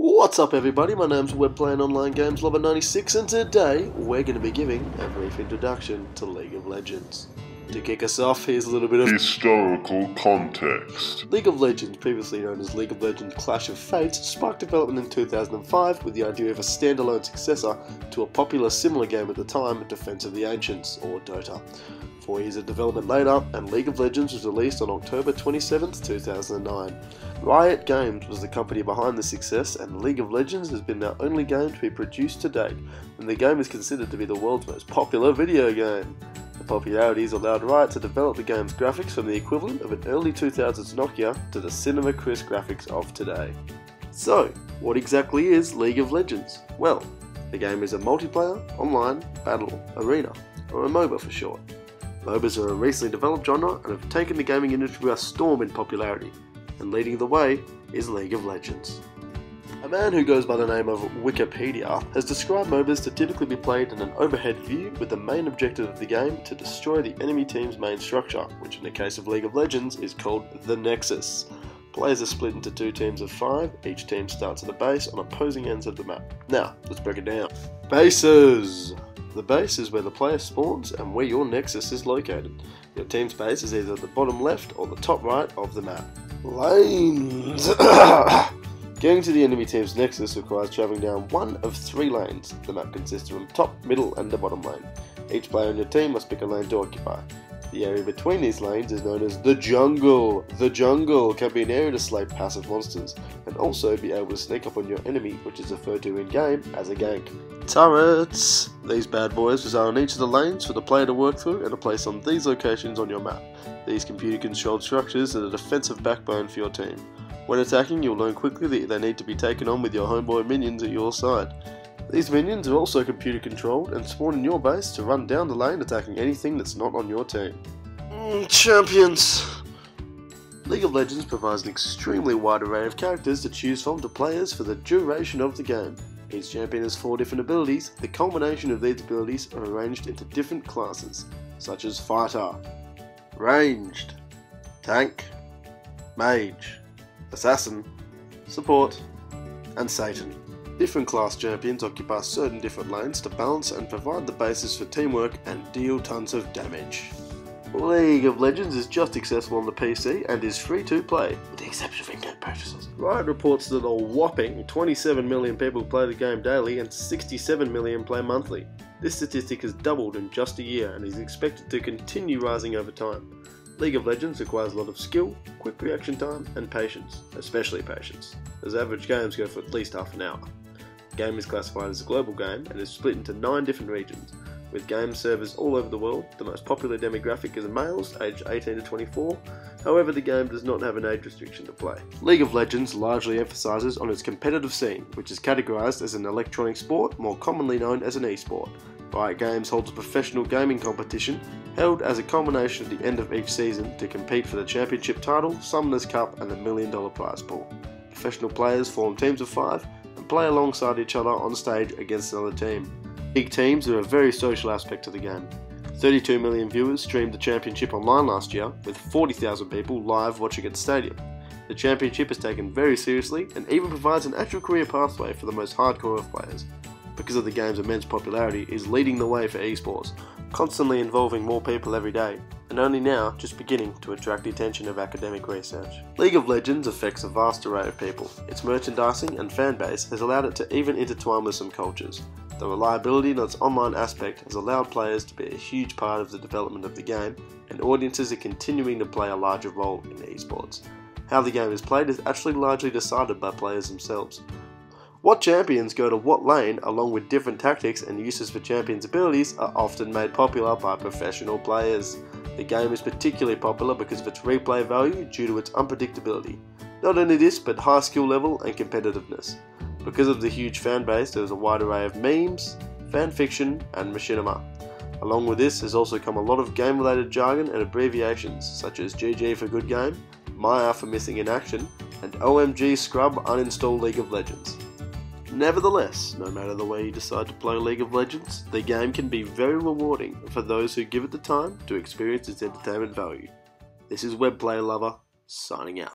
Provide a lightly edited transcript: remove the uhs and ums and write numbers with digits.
What's up everybody, my name's Webplay and Online Games Lover 96 and today we're going to be giving a brief introduction to League of Legends. To kick us off, here's a little bit of historical context. League of Legends, previously known as League of Legends Clash of Fates, sparked development in 2005 with the idea of a standalone successor to a popular similar game at the time, Defense of the Ancients, or Dota. 4 years of development later, and League of Legends was released on October 27, 2009. Riot Games was the company behind the success, and League of Legends has been their only game to be produced to date, and the game is considered to be the world's most popular video game. The popularity has allowed Riot to develop the game's graphics from the equivalent of an early 2000s Nokia to the cinema crisp graphics of today. So, what exactly is League of Legends? Well, the game is a multiplayer, online, battle, arena, or a MOBA for short. MOBAs are a recently developed genre and have taken the gaming industry by storm in popularity, and leading the way is League of Legends. A man who goes by the name of Wikipedia has described MOBAs to typically be played in an overhead view with the main objective of the game to destroy the enemy team's main structure, which in the case of League of Legends is called the Nexus. Players are split into 2 teams of 5, each team starts at a base on opposing ends of the map. Now, let's break it down. Bases! The base is where the player spawns and where your Nexus is located. Your team's base is either the bottom left or the top right of the map. Lanes! Getting to the enemy team's Nexus requires travelling down one of 3 lanes. The map consists of a top, middle and the bottom lane. Each player in your team must pick a lane to occupy. The area between these lanes is known as the jungle. The jungle can be an area to slay passive monsters, and also be able to sneak up on your enemy, which is referred to in-game as a gank. Turrets! These bad boys reside on each of the lanes for the player to work through and are placed on these locations on your map. These computer-controlled structures are the defensive backbone for your team. When attacking, you'll learn quickly that they need to be taken on with your homeboy minions at your side. These minions are also computer controlled and spawn in your base to run down the lane attacking anything that's not on your team. Champions! League of Legends provides an extremely wide array of characters to choose from to players for the duration of the game. Each champion has 4 different abilities. The culmination of these abilities are arranged into different classes, such as Fighter, Ranged, Tank, Mage, Assassin, Support, and Satan. Different class champions occupy certain different lanes to balance and provide the basis for teamwork and deal tons of damage. League of Legends is just accessible on the PC and is free to play, with the exception of in-game purchases. Riot reports that a whopping 27 million people play the game daily and 67 million play monthly. This statistic has doubled in just a year and is expected to continue rising over time. League of Legends requires a lot of skill, quick reaction time, and patience, especially patience, as average games go for at least half an hour. The game is classified as a global game and is split into 9 different regions, with game servers all over the world. The most popular demographic is males aged 18 to 24, however the game does not have an age restriction to play. League of Legends largely emphasises on its competitive scene, which is categorised as an electronic sport, more commonly known as an e-sport. Riot Games holds a professional gaming competition held as a culmination at the end of each season to compete for the championship title, Summoner's Cup and the $1 million prize pool. Professional players form teams of 5 and play alongside each other on stage against another team. League teams are a very social aspect to the game. 32 million viewers streamed the championship online last year, with 40,000 people live watching at the stadium. The championship is taken very seriously and even provides an actual career pathway for the most hardcore of players. Because of the game's immense popularity, it is leading the way for esports, constantly involving more people every day, and only now just beginning to attract the attention of academic research. League of Legends affects a vast array of people. Its merchandising and fan base has allowed it to even intertwine with some cultures. The reliability in its online aspect has allowed players to be a huge part of the development of the game, and audiences are continuing to play a larger role in esports. How the game is played is actually largely decided by players themselves. What champions go to what lane, along with different tactics and uses for champions' abilities, are often made popular by professional players. The game is particularly popular because of its replay value due to its unpredictability. Not only this, but high skill level and competitiveness. Because of the huge fan base, there is a wide array of memes, fan fiction, and machinima. Along with this has also come a lot of game-related jargon and abbreviations, such as GG for good game, Maya for missing in action, and OMG scrub uninstall League of Legends. Nevertheless, no matter the way you decide to play League of Legends, the game can be very rewarding for those who give it the time to experience its entertainment value. This is Webplay Lover, signing out.